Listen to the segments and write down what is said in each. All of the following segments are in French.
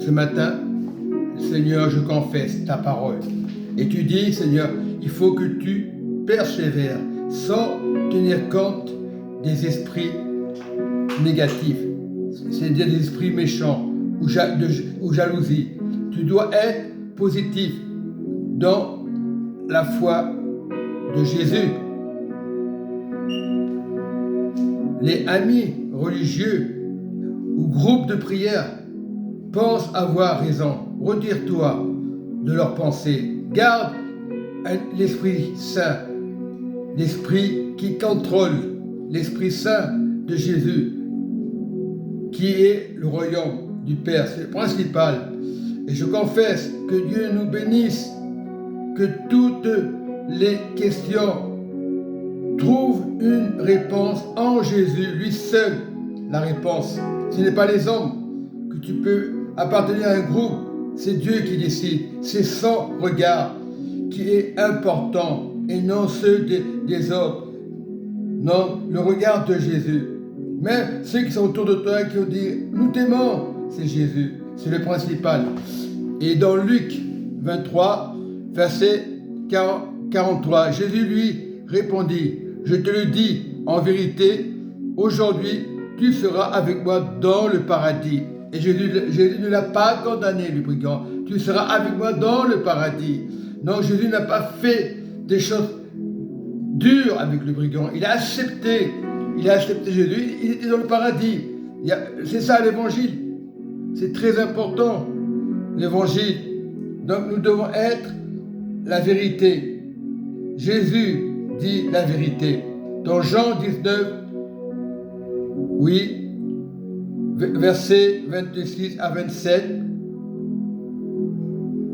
ce matin, Seigneur, je confesse ta parole. Et tu dis, Seigneur, il faut que tu persévères sans tenir compte des esprits négatifs, c'est-à-dire des esprits méchants ou jalousie. Tu dois être positif dans la foi de Jésus. Les amis religieux ou groupes de prière pensent avoir raison. Retire-toi de leurs pensées. Garde l'Esprit Saint, l'Esprit qui contrôle, l'Esprit Saint de Jésus, qui est le royaume du Père. C'est le principal. Et je confesse que Dieu nous bénisse, que toutes les questions trouvent une réponse en Jésus, lui seul la réponse. Ce n'est pas les hommes que tu peux appartenir à un groupe, c'est Dieu qui décide, c'est son regard qui est important et non ceux des autres, non, le regard de Jésus. Même ceux qui sont autour de toi qui ont dit, nous t'aimons, c'est Jésus, c'est le principal. Et dans Luc 23, verset 43, Jésus lui répondit, je te le dis en vérité, aujourd'hui tu seras avec moi dans le paradis. Et Jésus ne l'a pas condamné, le brigand. Tu seras avec moi dans le paradis. Non, Jésus n'a pas fait des choses dures avec le brigand. Il a accepté Jésus. Il était dans le paradis. C'est ça l'évangile. C'est très important, l'évangile. Donc nous devons être la vérité. Jésus dit la vérité. Dans Jean 19, oui, versets 26 à 27,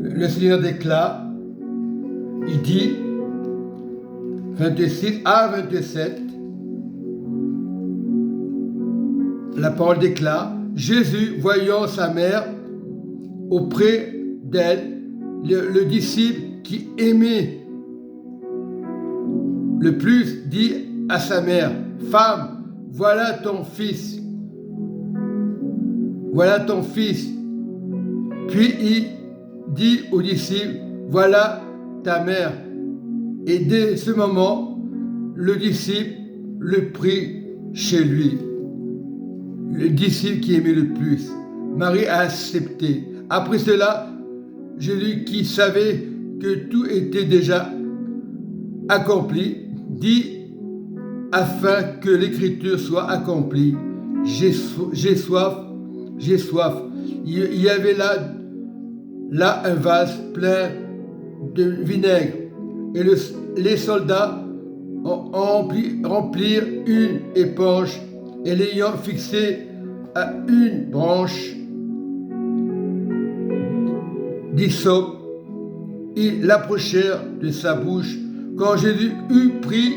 le Seigneur déclare, il dit, 26 à 27, la parole déclare, Jésus, voyant sa mère auprès d'elle, le disciple qui aimait le plus, dit à sa mère, femme, voilà ton fils. Voilà ton fils. Puis il dit aux disciples, voilà ta mère. Et dès ce moment, le disciple le prit chez lui. Le disciple qui aimait le plus. Marie a accepté. Après cela, Jésus, qui savait que tout était déjà accompli, dit, afin que l'écriture soit accomplie, j'ai soif. J'ai soif. Il y avait là un vase plein de vinaigre. Et les soldats remplirent une éponge et l'ayant fixée à une branche d'hysope, ils l'approchèrent de sa bouche. Quand Jésus eut pris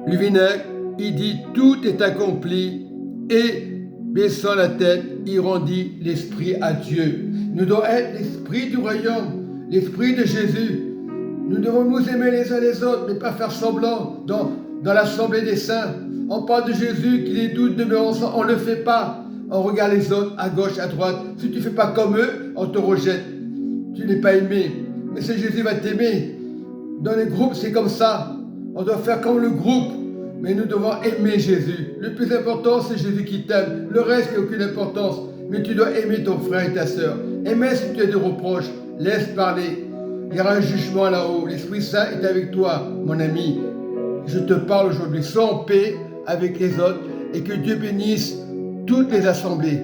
le vinaigre, il dit, tout est accompli, et baissant la tête, il rendit l'esprit à Dieu. Nous devons être l'esprit du royaume, l'esprit de Jésus. Nous devons nous aimer les uns les autres, mais pas faire semblant dans l'assemblée des saints. On parle de Jésus, qu'il est doux de demeurer ensemble. On ne le fait pas. On regarde les autres à gauche, à droite. Si tu ne fais pas comme eux, on te rejette. Tu n'es pas aimé. Mais c'est Jésus va t'aimer. Dans les groupes, c'est comme ça. On doit faire comme le groupe. Mais nous devons aimer Jésus. Le plus important, c'est Jésus qui t'aime. Le reste n'a aucune importance. Mais tu dois aimer ton frère et ta sœur. Et même si tu as des reproches, laisse parler. Il y aura un jugement là-haut. L'Esprit Saint est avec toi, mon ami. Je te parle aujourd'hui. Sois en paix avec les autres et que Dieu bénisse toutes les assemblées.